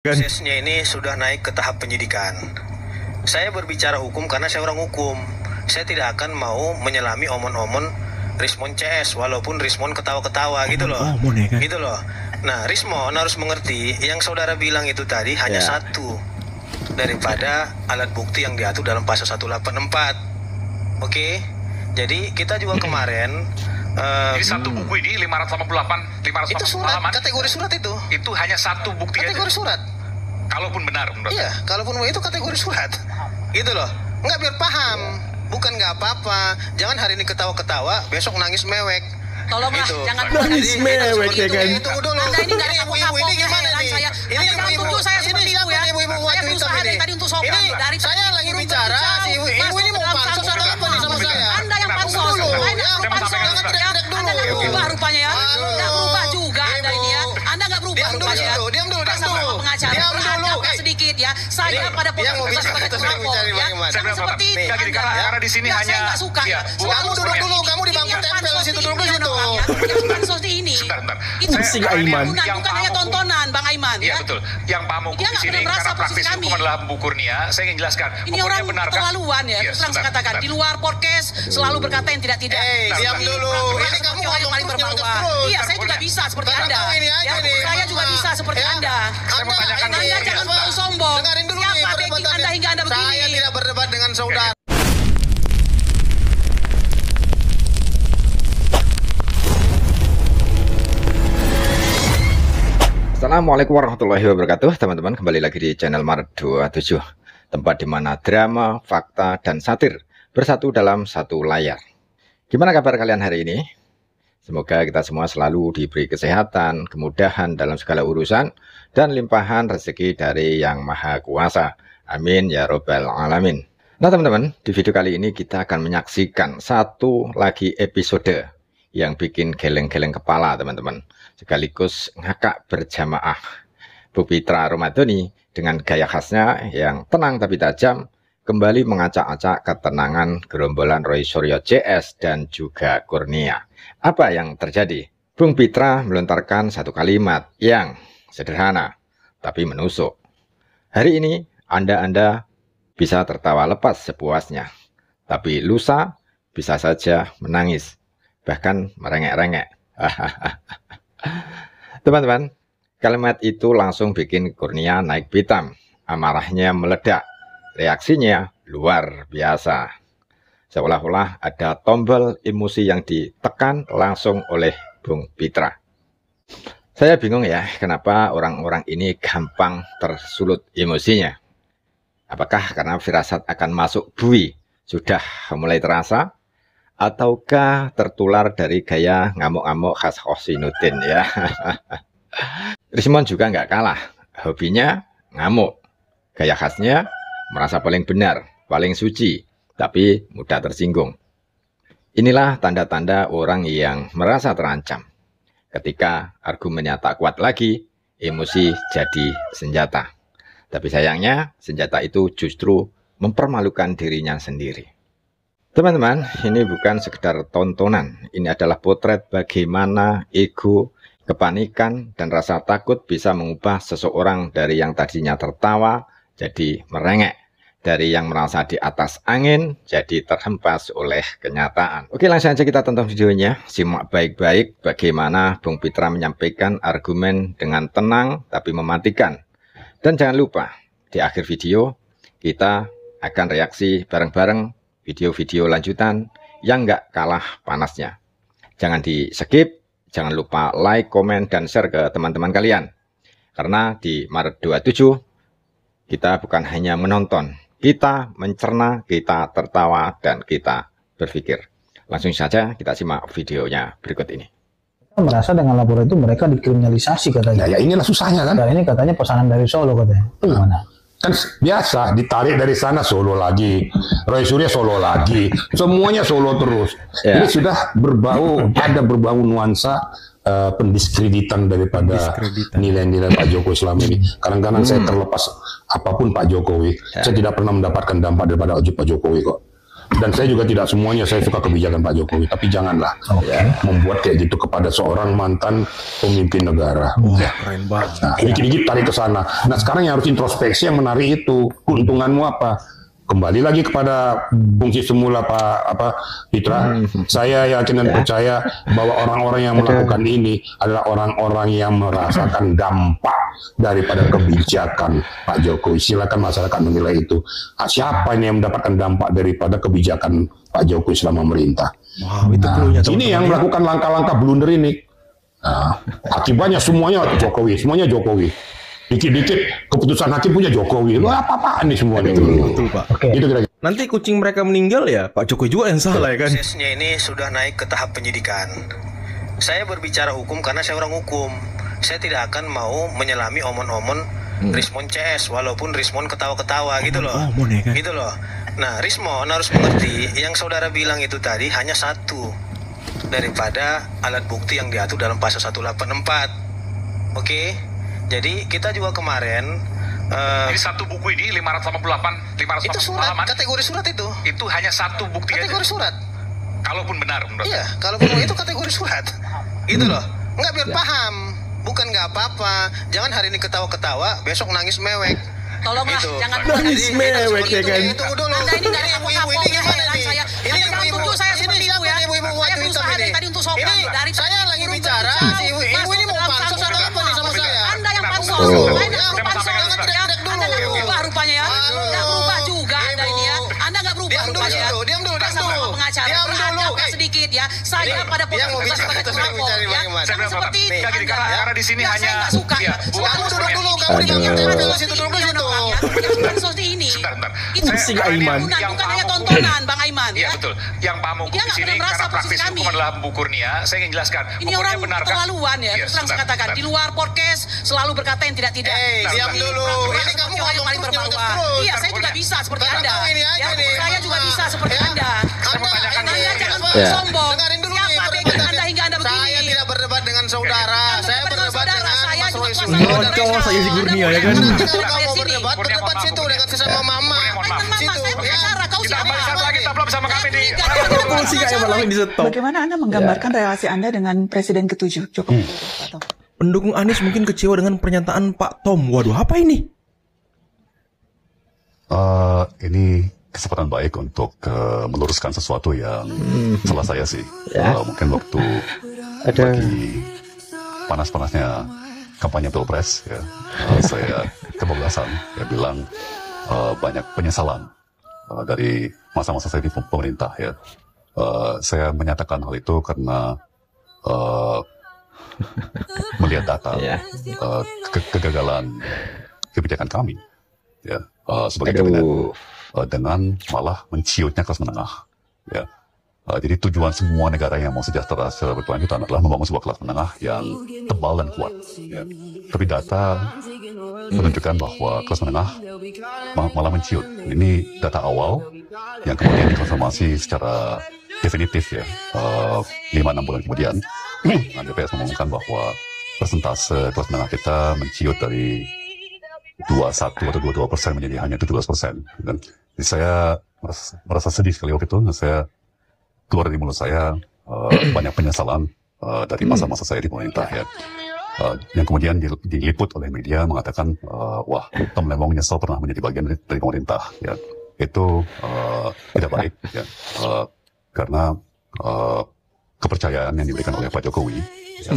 Prosesnya ini sudah naik ke tahap penyidikan. Saya berbicara hukum karena saya orang hukum. Saya tidak akan mau menyelami omon-omon Rismon CS, walaupun Rismon ketawa-ketawa gitu loh. Gitu loh. Nah, Rismon harus mengerti yang saudara bilang itu tadi hanya satu daripada alat bukti yang diatur dalam pasal 184. Oke? Jadi kita juga kemarin jadi satu buku ini 588 itu surat, halaman. kategori surat itu. Itu hanya satu bukti kategori aja. Surat. Kalaupun benar menurut Iya, kalaupun itu kategori surat. Gitu loh. Enggak, biar paham. Bukan nggak apa-apa. Jangan hari ini ketawa-ketawa, besok nangis mewek. Tolonglah, gitu. jangan nangis mewek ya kan. Itu dulu. Anda ini nggak ada ibu-ibu ini gimana nih? saya. Ini Anda jangan ibu-ibu. tuduh saya seperti itu ya. Ibu-ibu Saya berusaha dari tadi untuk sopan. Ini Dari saya tadi lagi burung bicara, berkicau, si ibu masuk ini mau dalam pansos atau apa nih sama saya? Anda yang pansos. Dulu, Anda ya. perlu pansos. Jangan teriak-teriak dulu. Anda nggak berubah rupanya ya. Nggak berubah juga Anda ini ya. Anda nggak berubah rupanya ya. Diam dulu. Pengacara, berhadap sedikit ya. Saya pada posisi sebagai pelapor ya. Jangan seperti itu. Karena di sini hanya saya nggak suka ya. Kamu duduk dulu, kamu di bangku tempel di situ, duduk di situ. Pansos ini. Sebentar. Itu Si Aiman. bukan hanya tontonan Bang Aiman Iya ya. betul. Yang paham hukum Dia di nggak sini pernah merasa karena praktis posisi kami. hukum adalah Bu Kurnia. Saya ingin jelaskan. Ini Hukumnya orang benarkah? keterlaluan ya, Iya, terus terang saya sebentar, katakan. sebentar. Di luar podcast selalu berkata yang tidak-tidak. Diam dulu. Ini kamu Yang paling ngomong terus. bermaruah. Iya, saya juga bisa seperti Nggak Anda. tahu ini aja Ya, nih. saya juga bisa seperti Ya. Anda. Saya mau tanyakan Anda dulu. jangan terlalu sombong. Dengarin dulu Siapa nih backing perdebatannya. Anda hingga Anda begini? Saya tidak berdebat dengan saudara. Assalamualaikum warahmatullahi wabarakatuh. Teman-teman, kembali lagi di channel Maret 27, tempat di mana drama, fakta, dan satir bersatu dalam satu layar. Gimana kabar kalian hari ini? Semoga kita semua selalu diberi kesehatan, kemudahan dalam segala urusan, dan limpahan rezeki dari Yang Maha Kuasa. Amin ya robbal alamin. Nah teman-teman, di video kali ini kita akan menyaksikan satu lagi episode yang bikin geleng-geleng kepala teman-teman, sekaligus ngakak berjamaah. Bu Fitra Romadhoni dengan gaya khasnya yang tenang tapi tajam kembali mengacak-acak ketenangan gerombolan Roy Suryo CS dan juga Kurnia. Apa yang terjadi? Bung Fitra melontarkan satu kalimat yang sederhana tapi menusuk. Hari ini Anda bisa tertawa lepas sepuasnya, tapi lusa bisa saja menangis, bahkan merengek-rengek. Teman-teman, kalimat itu langsung bikin Kurnia naik pitam. Amarahnya meledak. Reaksinya luar biasa. Seolah-olah ada tombol emosi yang ditekan langsung oleh Bung Fitra. Saya bingung ya, kenapa orang-orang ini gampang tersulut emosinya. Apakah karena firasat akan masuk bui sudah mulai terasa? Ataukah tertular dari gaya ngamuk-ngamuk khas Hosinuddin ya? Rismon juga nggak kalah, hobinya ngamuk. Gaya khasnya merasa paling benar, paling suci, tapi mudah tersinggung. Inilah tanda-tanda orang yang merasa terancam. Ketika argumennya tak kuat lagi, emosi jadi senjata. Tapi sayangnya, senjata itu justru mempermalukan dirinya sendiri. Teman-teman, ini bukan sekedar tontonan. Ini adalah potret bagaimana ego, kepanikan, dan rasa takut bisa mengubah seseorang dari yang tadinya tertawa jadi merengek. Dari yang merasa di atas angin jadi terhempas oleh kenyataan. Oke, langsung saja kita tonton videonya. Simak baik-baik bagaimana Bung Fitra menyampaikan argumen dengan tenang tapi mematikan. Dan jangan lupa, di akhir video kita akan reaksi bareng-bareng video-video lanjutan yang nggak kalah panasnya. Jangan di skip, jangan lupa like, komen, dan share ke teman-teman kalian. Karena di Maret 27, kita bukan hanya menonton, kita mencerna, kita tertawa, dan kita berpikir. Langsung saja kita simak videonya berikut ini. Merasa dengan laporan itu mereka dikriminalisasi katanya. Ya inilah susahnya kan. Dan ini katanya pesanan dari Solo katanya. Itu gimana? Kan biasa ditarik dari sana Solo lagi, Roy Suryo Solo lagi, semuanya Solo terus. Ya. Ini sudah ada berbau nuansa pendiskreditan daripada nilai-nilai Pak Jokowi selama ini. Kadang-kadang saya terlepas apapun Pak Jokowi, saya tidak pernah mendapatkan dampak daripada Pak Jokowi kok. Dan saya juga tidak semuanya saya suka kebijakan Pak Jokowi, tapi janganlah membuat kayak gitu kepada seorang mantan pemimpin negara. Keren banget. Nah, dikit-dikit tarik ke sana. Nah, sekarang yang harus introspeksi yang menarik itu, keuntunganmu apa? Kembali lagi kepada fungsi semula Pak Fitra. Saya yakin dan percaya bahwa orang-orang yang melakukan ini adalah orang-orang yang merasakan dampak daripada kebijakan Pak Jokowi. Silakan masyarakat menilai itu. Siapa ini yang mendapatkan dampak daripada kebijakan Pak Jokowi selama memerintah? Wow, itu perlunya Ini yang melakukan langkah-langkah blunder ini. Nah, akibatnya semuanya Jokowi, Dikit-dikit keputusan hakim punya Jokowi. Wah, apa-apaan nih semuanya. Betul, Pak. Itu kira-kira. Nanti kucing mereka meninggal ya Pak Jokowi juga yang salah ya kan? Prosesnya ini sudah naik ke tahap penyidikan. Saya berbicara hukum karena saya orang hukum. Saya tidak akan mau menyelami omon-omon Rismon CS walaupun Rismon ketawa-ketawa gitu loh. Ya kan? Gitu loh. Nah, Rismon harus mengerti yang saudara bilang itu tadi hanya satu daripada alat bukti yang diatur dalam pasal 184. Oke? Jadi kita juga kemarin Jadi satu buku ini 588 itu surat, halaman. kategori surat itu. Itu hanya satu bukti Kategori aja. surat. Kalaupun benar menurut Iya, saya. kalaupun itu kategori surat. Gitu loh. Enggak biar paham. Bukan nggak apa-apa. Jangan hari ini ketawa-ketawa, besok nangis mewek. Tolonglah, Gitu. jangan Nangis Jadi, mewek ya kan? Tunggu dulu. Anda ini dari ibu-ibu kapok ini gimana heran nih? saya. Ini Jangan ibu-ibu. tuduh saya Ini seperti siapa itu ya. nih ibu-ibu Saya wajib hitam berusaha ini? dari tadi untuk sopan. Ini Dari saya tadi lagi turun bicara. berbicara, Si ibu masuk ini ke mau dalam pansos sambungan. atau apa nih sama saya? Anda yang Kenapa? pansos. Oh. Saya nggak perlu Saya mau pansos. sampaikan Ya. Anda nggak berubah rupanya ya. Halo. Nggak berubah juga Anda ini ya. Anda nggak berubah Diam dulu, rupanya. diam dulu. Sama pengacara. Diam dulu. Beradablah sedikit ya. Saya Ini, pada dia mau posisi bicara, sebagai terus dia pelapor bicara ya. bagaimana? Saya Jangan bilang seperti Bapak, itu. nggak gini, Anda. karena di sini Ya, hanya- saya nggak suka. Iya, Selalu duduk seperti dulu, ini. kamu Jangan diam, seperti duduk situ, duduk ini, situ. orang ya. Yang seperti ini. Sebentar. Itu Si Aiman. bukan hanya tontonan Bang Aiman Iya ya. betul. Yang paham hukum Dia di nggak sini pernah merasa karena posisi praktis kami. hukum adalah Bu Kurnia. Saya ingin jelaskan. Ini Hukumnya orang benarkah? keterlaluan ya, Iya, terus terang saya sebentar, katakan. Di sebentar. luar podcast selalu berkata yang tidak-tidak. Diam Ini dulu. peraturan Ini seperti kamu orang yang paling ngomong terus, bermarwah. terus. Iya, saya juga bisa seperti Nggak Anda. tahu ini aja Ya, nih, saya juga Mama. bisa seperti Ya. Anda. Saya mau tanyakan Anda dulu. jangan Ya. sombong. Dengarin dulu Siapa nih, backing perdebatan. Anda hingga Anda begini? Saya tidak berdebat dengan saudara. Bukan Saya berdebat berdebat dengan dengan saudara, Mas saya Roy juga Suryo. kuasa Ngocok mereka. saya si Kurnia ya kan? Anda Kalau dari kamu mau sini. berdebat, Kurnia, berdebat mohon situ maaf, dengan Kurnia. sesama mama. Kurnia, mohon maaf. Teman mama, Situ, saya ya. berbicara. Kau Kita siapa? kembali satu lagi, taplap bersama kami di Polisi kayak malah di stop. Bagaimana Anda menggambarkan relasi Anda dengan Presiden ke-7 Jokowi? Pak Tom? Pendukung Anies mungkin kecewa dengan pernyataan Pak Tom. Waduh, apa ini? Ini kesempatan baik untuk meluruskan sesuatu yang salah saya sih. Mungkin waktu lagi panas-panasnya kampanye Pilpres, ya, saya kebablasan, ya bilang banyak penyesalan dari masa-masa saya di pemerintah. Ya, saya menyatakan hal itu karena melihat data kegagalan kebijakan kami, ya, sebagai kabinet. Dengan malah menciutnya kelas menengah. Ya. Jadi tujuan semua negara yang mau sejahtera secara berkelanjutan adalah membangun sebuah kelas menengah yang tebal dan kuat. Ya. Tapi data menunjukkan bahwa kelas menengah malah menciut. Ini data awal yang kemudian dikonfirmasi secara definitif ya. 5-6 bulan kemudian, BPS mengumumkan bahwa persentase kelas menengah kita menciut dari 21 atau 22% menjadi hanya 17%. Dan saya merasa sedih sekali waktu itu. Saya keluar dari mulut saya banyak penyesalan dari masa-masa saya di pemerintah ya. Yang kemudian diliput oleh media mengatakan wah, Tom Lembong nyesel pernah menjadi bagian dari pemerintah ya. Itu tidak baik ya. Karena kepercayaan yang diberikan oleh Pak Jokowi ya,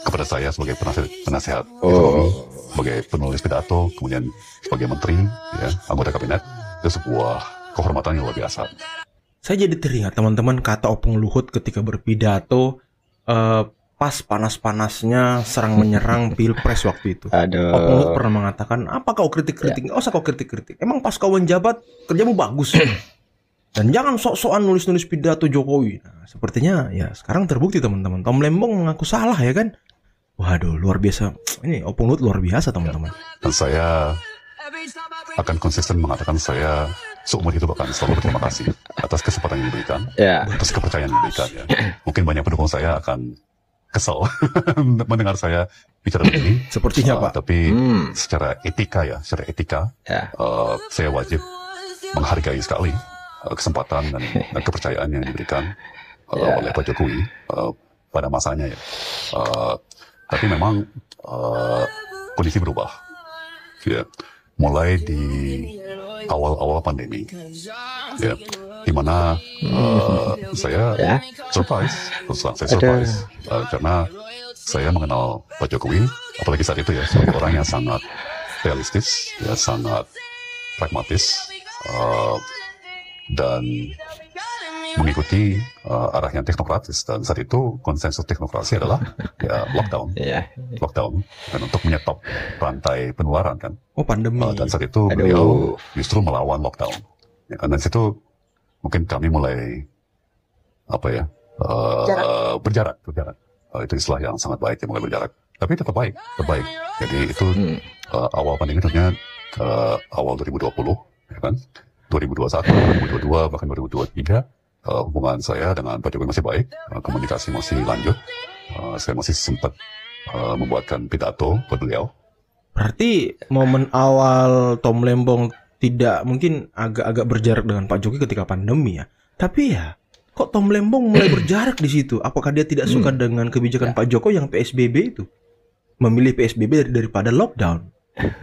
kepada saya sebagai penasehat ekonomi, sebagai penulis pidato, kemudian sebagai menteri, ya, anggota kabinet, itu sebuah kehormatan yang luar biasa. Saya jadi teringat teman-teman kata Opung Luhut ketika berpidato pas panas-panasnya serang menyerang Pilpres waktu itu. Opung Luhut pernah mengatakan, apa kau kritik-kritik? Nggak usah kau kritik-kritik. Emang pas kau menjabat kerjamu bagus. Dan jangan sok-sokan nulis-nulis pidato Jokowi. Nah, sepertinya ya sekarang terbukti teman-teman. Tom Lembong mengaku salah ya kan? Waduh, luar biasa. Ini Opung Luhut luar biasa teman-teman. Dan saya akan konsisten mengatakan saya seumur hidup akan selalu berterima kasih atas kesempatan yang diberikan, atas kepercayaan yang diberikan. Ya. Mungkin banyak pendukung saya akan kesal mendengar saya bicara begini. Sepertinya Pak. Tapi secara etika ya, saya wajib menghargai sekali kesempatan dan kepercayaan yang diberikan oleh Pak Jokowi pada masanya ya. Tapi memang kondisi berubah, ya. Mulai di awal-awal pandemi, ya, di mana saya surprise karena saya mengenal Pak Jokowi, apalagi saat itu ya, sebagai orang yang sangat realistis, ya, sangat pragmatis, dan mengikuti arah yang teknokratis. Dan saat itu konsensus teknokrasi adalah ya lockdown, dan untuk menyetop rantai penularan kan. Pandemi. Dan saat itu beliau justru melawan lockdown. Ya, dan situ mungkin kami mulai berjarak. Itu istilah yang sangat baik ya, mulai berjarak. Tapi tetap baik. Jadi itu awal pandemi tentunya awal 2020, ya kan? 2021, 2022, bahkan 2023. Hubungan saya dengan Pak Jokowi masih baik, komunikasi masih lanjut, saya masih sempat membuatkan pidato buat beliau. Berarti momen awal Tom Lembong tidak mungkin agak berjarak dengan Pak Jokowi ketika pandemi ya. Tapi ya, kok Tom Lembong mulai berjarak di situ? Apakah dia tidak suka dengan kebijakan Pak Jokowi yang PSBB itu? Memilih PSBB daripada lockdown.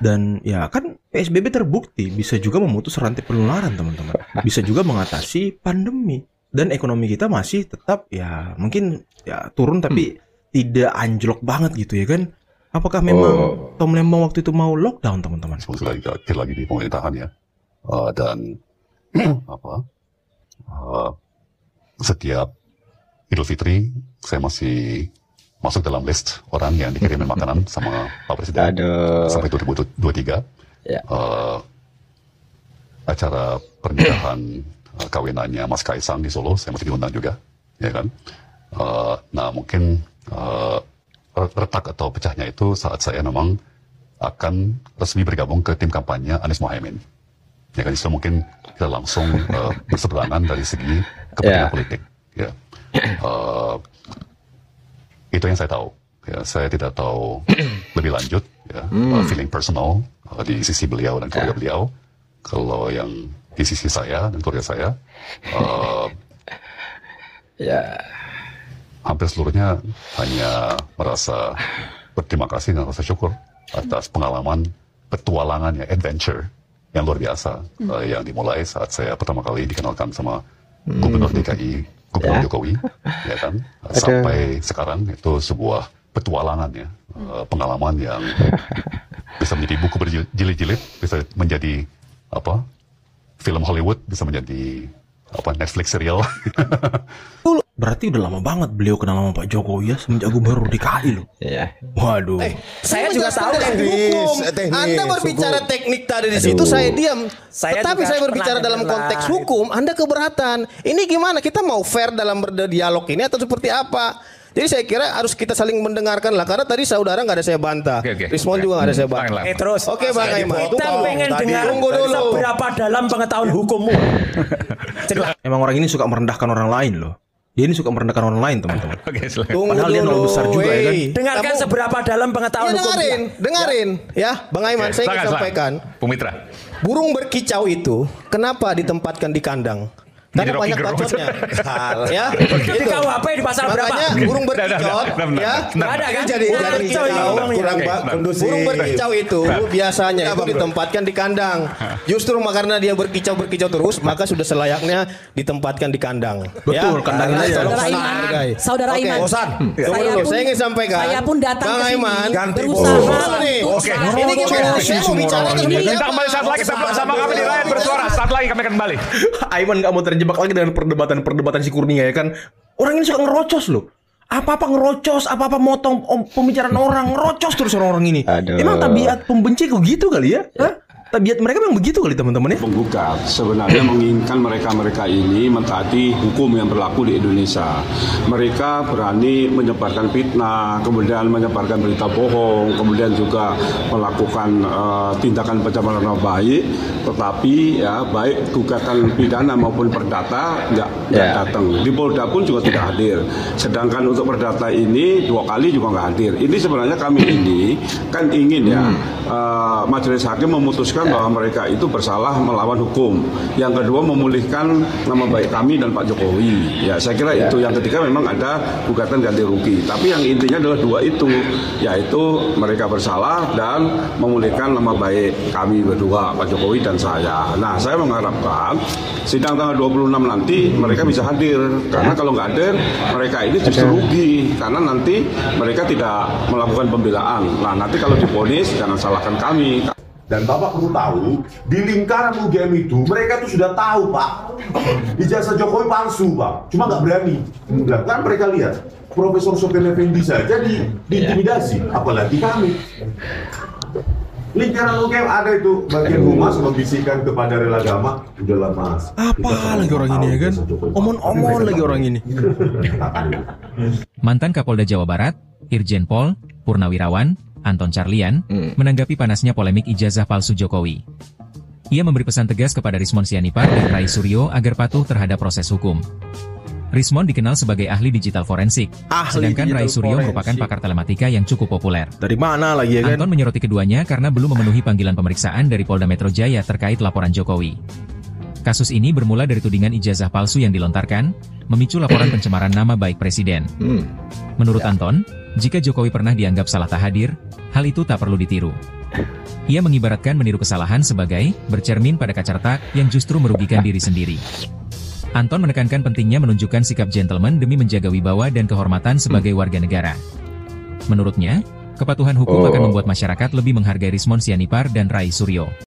Dan ya kan PSBB terbukti bisa juga memutus rantai penularan, teman-teman. Bisa juga mengatasi pandemi. Dan ekonomi kita masih tetap ya mungkin ya turun tapi tidak anjlok banget gitu ya kan. Apakah memang Tom Lembong waktu itu mau lockdown, teman-teman? Akhir lagi di pemerintahan ya. Dan setiap Idul Fitri saya masih masuk dalam list orang yang dikirimin makanan sama Pak Presiden. Sampai 2023. Acara pernikahan kawinannya Mas Kaisang di Solo, saya masih diundang juga, ya kan. Nah mungkin retak atau pecahnya itu saat saya memang akan resmi bergabung ke tim kampanye Anies Mohaimin. Ya kan, itu mungkin kita langsung berseberangan dari segi kepentingan politik. Ya. Itu yang saya tahu. Ya, saya tidak tahu lebih lanjut, ya, feeling personal di sisi beliau dan keluarga beliau. Kalau yang di sisi saya dan keluarga saya, hampir seluruhnya hanya merasa berterima kasih dan rasa syukur atas pengalaman petualangan ya, adventure yang luar biasa yang dimulai saat saya pertama kali dikenalkan sama Gubernur DKI, Gubernur Jokowi, ya kan, sampai sekarang itu sebuah petualangan ya, pengalaman yang bisa menjadi buku berjilid-jilid, bisa menjadi film Hollywood, bisa menjadi Netflix serial. Berarti udah lama banget beliau kenal sama Pak Jokowi ya, semenjak Gubernur DKI loh. Waduh. Saya juga tahu hukum. Anda berbicara teknik tadi di situ, saya diam. Tetapi saya berbicara dalam konteks hukum, Anda keberatan. Ini gimana? Kita mau fair dalam berdialog ini atau seperti apa? Jadi saya kira harus kita saling mendengarkan lah, karena tadi saudara nggak ada saya bantah, Rismon juga nggak ada saya bantah. Terus, Bang Aiman. Kita pengen dengar seberapa dalam pengetahuan hukummu. Emang orang ini suka merendahkan orang lain loh. Dia ini suka merendahkan orang lain, teman-teman. Padahal dia nol besar juga ya kan. Dengarkan seberapa dalam pengetahuan hukum. Dengarin ya, Bang Aiman. Saya ingin sampaikan. Pumitra. Burung berkicau itu kenapa ditempatkan di kandang? Karena banyak bacotnya. Ya. Di KUHP di pasal berapa? Makanya burung berkicau ya. Ada kan? Jadi kurang kondusif. Burung berkicau itu biasanya itu ditempatkan di kandang. Justru karena dia berkicau terus, maka sudah selayaknya ditempatkan di kandang. Betul, kandangnya aja. Saudara Iman. Saya ingin sampaikan. Saya pun datang Bang ke Aiman berusaha. Ini gimana? Saya mau bicara ini. Kita kembali saat lagi bersama kami di Rakyat Bersuara. Saat lagi kami akan kembali. Aiman nggak mau terjebak lagi dengan perdebatan si Kurnia ya kan. Orang ini suka ngerocos loh. Apa-apa ngerocos, apa-apa motong pembicaraan orang, ngerocos terus orang-orang ini. Emang tabiat pembenci kok gitu kali ya? Tabiat mereka memang begitu kali teman-teman ya? Penggugat sebenarnya menginginkan mereka ini mentaati hukum yang berlaku di Indonesia. Mereka berani menyebarkan fitnah, kemudian menyebarkan berita bohong, kemudian juga melakukan tindakan pencemaran nama baik. Tetapi ya baik gugatan pidana maupun perdata nggak datang. Di Polda pun juga tidak hadir. Sedangkan untuk perdata ini 2 kali juga nggak hadir. Ini sebenarnya kami ini kan ingin ya majelis hakim memutuskan memutuskan bahwa mereka itu bersalah melawan hukum. Yang kedua memulihkan nama baik kami dan Pak Jokowi. Ya saya kira itu. Yang ketiga memang ada gugatan ganti rugi. Tapi yang intinya adalah dua itu, yaitu mereka bersalah dan memulihkan nama baik kami berdua, Pak Jokowi dan saya. Nah saya mengharapkan sidang tanggal 26 nanti mereka bisa hadir. Karena kalau nggak hadir mereka ini justru rugi. Karena nanti mereka tidak melakukan pembelaan. Nah nanti kalau divonis jangan salahkan kami. Dan Bapak perlu tahu, di lingkaran UGM itu mereka tuh sudah tahu Pak, ijazah Jokowi palsu Pak, cuma nggak berani. Kan mereka lihat Profesor Sofian Effendi saja diintimidasi, apalagi kami. Lingkaran UGM ada itu bagian humas membisikkan kepada rela agama, udahlah Mas. Apa lagi orang ini ya kan? Omon-omon lagi orang ini. Mantan Kapolda Jawa Barat, Irjen Pol Purnawirawan Anton Carlyan menanggapi panasnya polemik ijazah palsu Jokowi. Ia memberi pesan tegas kepada Rismon Sianipar dan Rai Suryo agar patuh terhadap proses hukum. Rismon dikenal sebagai ahli digital forensik, sedangkan Rai Suryo merupakan pakar telematika yang cukup populer. Dari mana lagi ya kan? Anton menyoroti keduanya karena belum memenuhi panggilan pemeriksaan dari Polda Metro Jaya terkait laporan Jokowi. Kasus ini bermula dari tudingan ijazah palsu yang dilontarkan, memicu laporan pencemaran nama baik Presiden. Menurut Anton, jika Jokowi pernah dianggap salah tak hadir, hal itu tak perlu ditiru. Ia mengibaratkan meniru kesalahan sebagai bercermin pada kaca retak yang justru merugikan diri sendiri. Anton menekankan pentingnya menunjukkan sikap gentleman demi menjaga wibawa dan kehormatan sebagai warga negara. Menurutnya, kepatuhan hukum akan membuat masyarakat lebih menghargai Rismon Sianipar dan Rai Suryo.